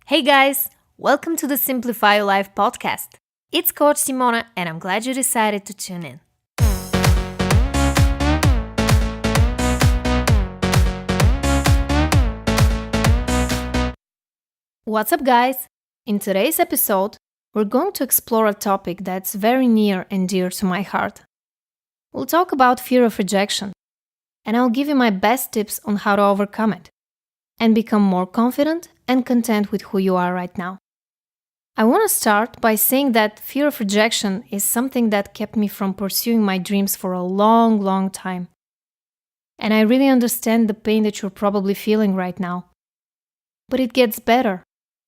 Hey guys, welcome to the Simplify Your Life podcast. It's Coach Simona, and I'm glad you decided to tune in. What's up, guys? In today's episode, we're going to explore a topic that's very near and dear to my heart. We'll talk about fear of rejection, and I'll give you my best tips on how to overcome it and become more confident and content with who you are right now. I want to start by saying that fear of rejection is something that kept me from pursuing my dreams for a long time. And I really understand the pain that you're probably feeling right now. But it gets better.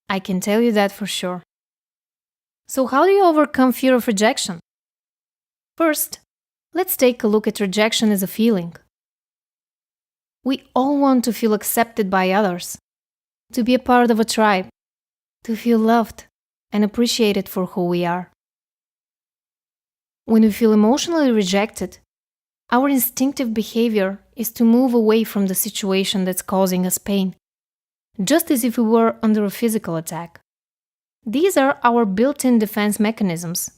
I can tell you that for sure. So how do you overcome fear of rejection? First, let's take a look at rejection as a feeling. We all want to feel accepted by others, to be a part of a tribe, to feel loved and appreciated for who we are. When we feel emotionally rejected, our instinctive behavior is to move away from the situation that's causing us pain, just as if we were under a physical attack. These are our built-in defense mechanisms,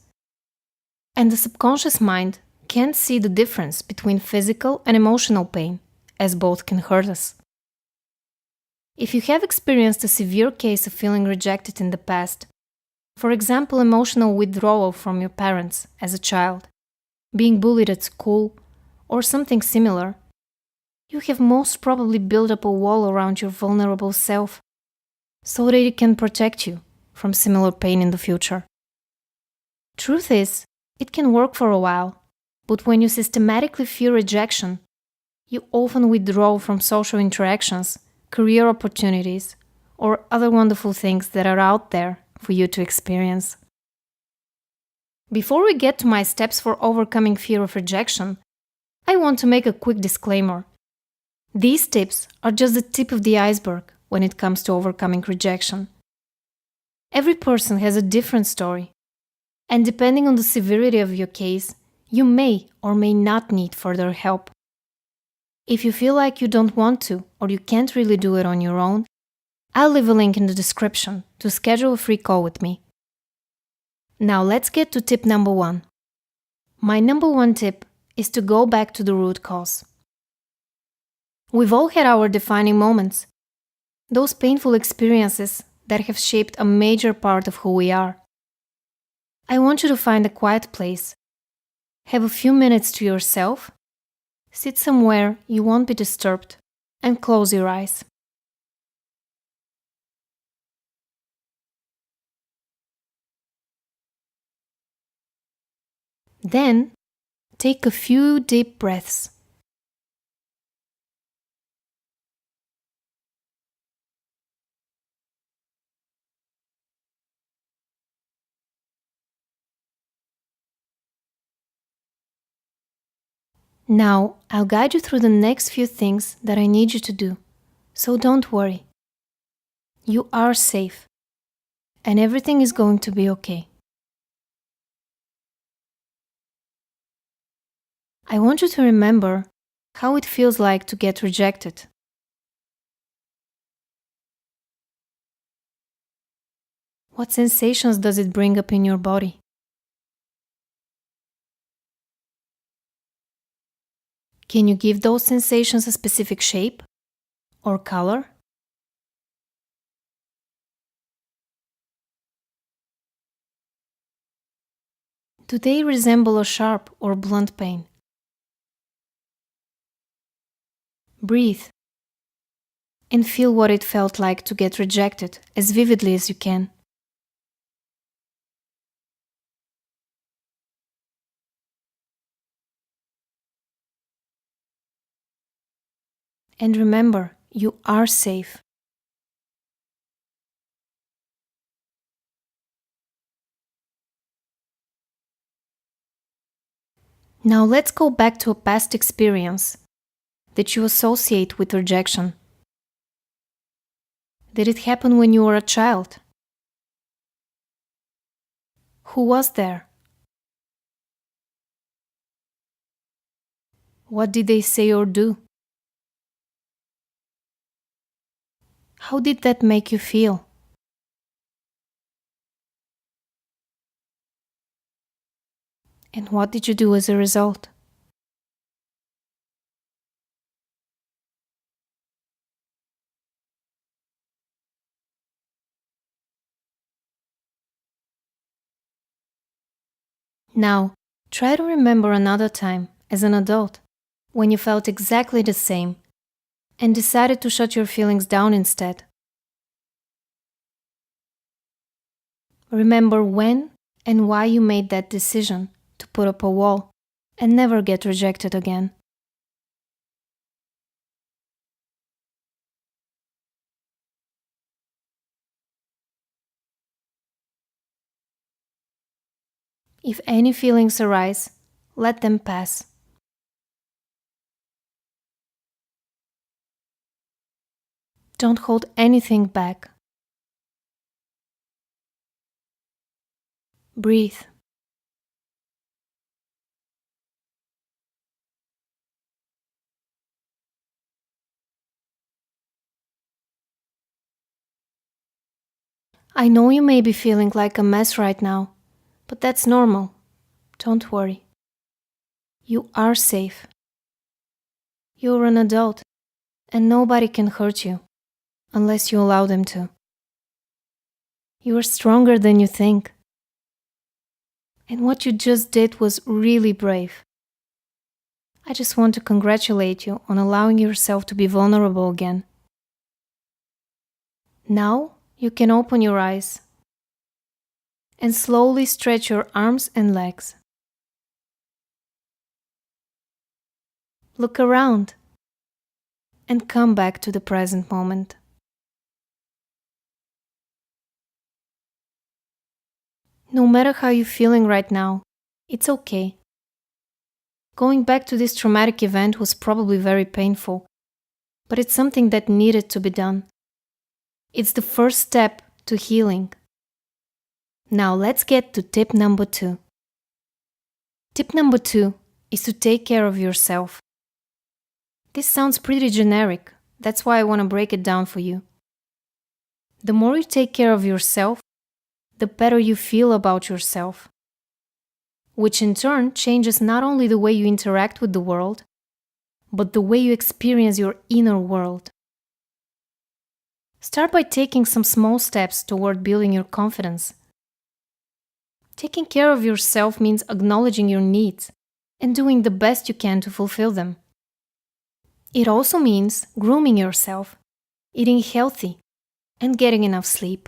and the subconscious mind can't see the difference between physical and emotional pain, as both can hurt us. If you have experienced a severe case of feeling rejected in the past, for example, emotional withdrawal from your parents as a child, being bullied at school, or something similar, you have most probably built up a wall around your vulnerable self so that it can protect you from similar pain in the future. Truth is, it can work for a while, but when you systematically fear rejection, you often withdraw from social interactions, career opportunities, or other wonderful things that are out there for you to experience. Before we get to my steps for overcoming fear of rejection, I want to make a quick disclaimer. These tips are just the tip of the iceberg when it comes to overcoming rejection. Every person has a different story, and depending on the severity of your case, you may or may not need further help. If you feel like you don't want to or you can't really do it on your own, I'll leave a link in the description to schedule a free call with me. Now let's get to tip number 1. My number 1 tip is to go back to the root cause. We've all had our defining moments, those painful experiences that have shaped a major part of who we are. I want you to find a quiet place, have a few minutes to yourself, sit somewhere you won't be disturbed, and close your eyes. Then, take a few deep breaths. Now, I'll guide you through the next few things that I need you to do, so don't worry. You are safe, and everything is going to be okay. I want you to remember how it feels like to get rejected. What sensations does it bring up in your body? Can you give those sensations a specific shape or color? Do they resemble a sharp or blunt pain? Breathe and feel what it felt like to get rejected as vividly as you can. And remember, you are safe. Now let's go back to a past experience that you associate with rejection. Did it happen when you were a child? Who was there? What did they say or do? How did that make you feel? And what did you do as a result? Now, try to remember another time, as an adult, when you felt exactly the same and decided to shut your feelings down instead. Remember when and why you made that decision to put up a wall and never get rejected again. If any feelings arise, let them pass. Don't hold anything back. Breathe. I know you may be feeling like a mess right now, but that's normal. Don't worry. You are safe. You're an adult, and nobody can hurt you unless you allow them to. You are stronger than you think. And what you just did was really brave. I just want to congratulate you on allowing yourself to be vulnerable again. Now you can open your eyes and slowly stretch your arms and legs. Look around and come back to the present moment. No matter how you're feeling right now, it's okay. Going back to this traumatic event was probably very painful, but it's something that needed to be done. It's the first step to healing. Now let's get to tip number 2. Tip number 2 is to take care of yourself. This sounds pretty generic, that's why I want to break it down for you. The more you take care of yourself, the better you feel about yourself, which in turn changes not only the way you interact with the world, but the way you experience your inner world. Start by taking some small steps toward building your confidence. Taking care of yourself means acknowledging your needs and doing the best you can to fulfill them. It also means grooming yourself, eating healthy, and getting enough sleep.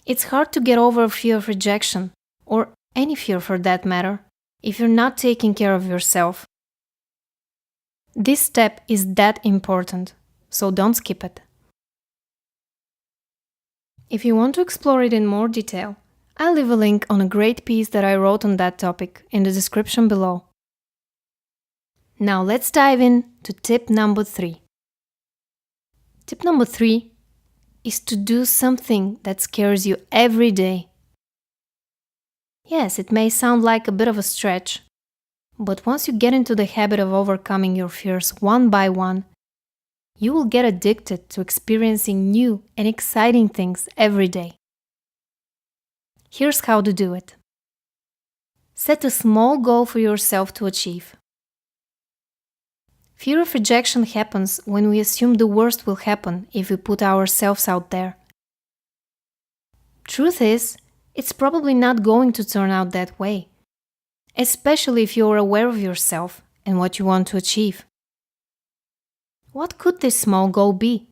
It's hard to get over a fear of rejection, or any fear for that matter, if you're not taking care of yourself. This step is that important, so don't skip it. If you want to explore it in more detail, I'll leave a link on a great piece that I wrote on that topic in the description below. Now let's dive in to tip number 3. Tip number 3 is to do something that scares you every day. Yes, it may sound like a bit of a stretch, but once you get into the habit of overcoming your fears one by one, you will get addicted to experiencing new and exciting things every day. Here's how to do it. Set a small goal for yourself to achieve. Fear of rejection happens when we assume the worst will happen if we put ourselves out there. Truth is, it's probably not going to turn out that way, especially if you're aware of yourself and what you want to achieve. What could this small goal be?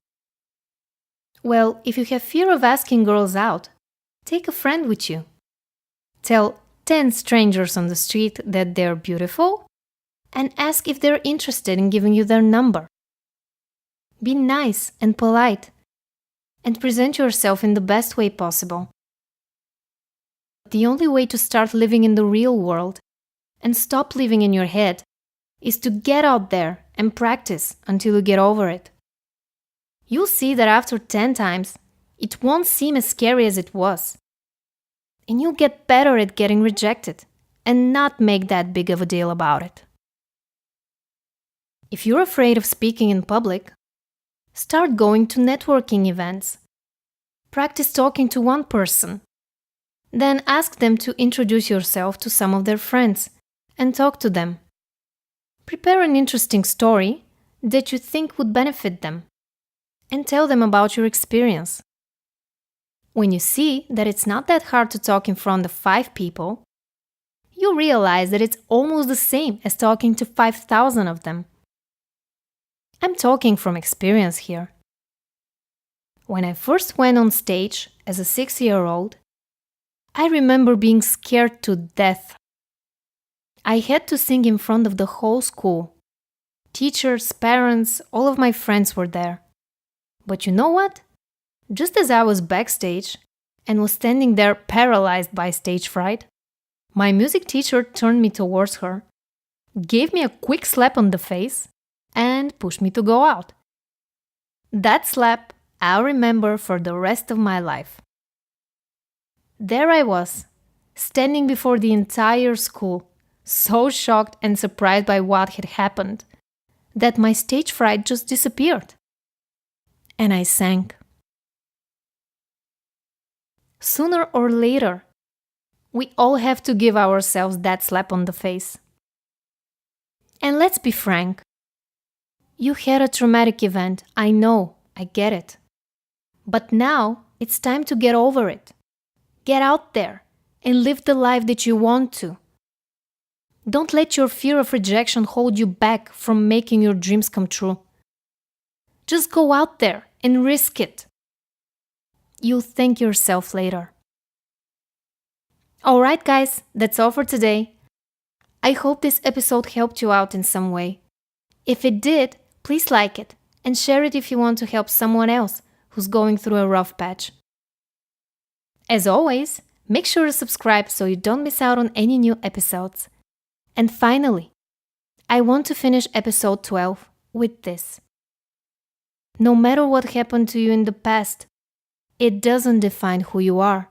Well, if you have fear of asking girls out, take a friend with you. Tell 10 strangers on the street that they're beautiful and ask if they're interested in giving you their number. Be nice and polite and present yourself in the best way possible. The only way to start living in the real world and stop living in your head is to get out there and practice until you get over it. You'll see that after 10 times, it won't seem as scary as it was. And you'll get better at getting rejected and not make that big of a deal about it. If you're afraid of speaking in public, start going to networking events. Practice talking to one person. Then ask them to introduce yourself to some of their friends and talk to them. Prepare an interesting story that you think would benefit them and tell them about your experience. When you see that it's not that hard to talk in front of 5 people, you realize that it's almost the same as talking to 5,000 of them. I'm talking from experience here. When I first went on stage as a 6-year-old, I remember being scared to death. I had to sing in front of the whole school. Teachers, parents, all of my friends were there. But you know what? Just as I was backstage and was standing there paralyzed by stage fright, my music teacher turned me towards her, gave me a quick slap on the face, and pushed me to go out. That slap I'll remember for the rest of my life. There I was, standing before the entire school, so shocked and surprised by what had happened, that my stage fright just disappeared. And I sang. Sooner or later, we all have to give ourselves that slap on the face. And let's be frank. You had a traumatic event, I know, I get it. But now it's time to get over it. Get out there and live the life that you want to. Don't let your fear of rejection hold you back from making your dreams come true. Just go out there and risk it. You'll thank yourself later. Alright guys, that's all for today. I hope this episode helped you out in some way. If it did, please like it and share it if you want to help someone else who's going through a rough patch. As always, make sure to subscribe so you don't miss out on any new episodes. And finally, I want to finish episode 12 with this. No matter what happened to you in the past, it doesn't define who you are.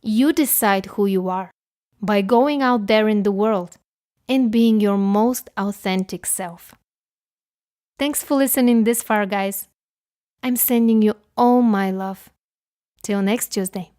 You decide who you are by going out there in the world and being your most authentic self. Thanks for listening this far, guys. I'm sending you all my love. Till next Tuesday.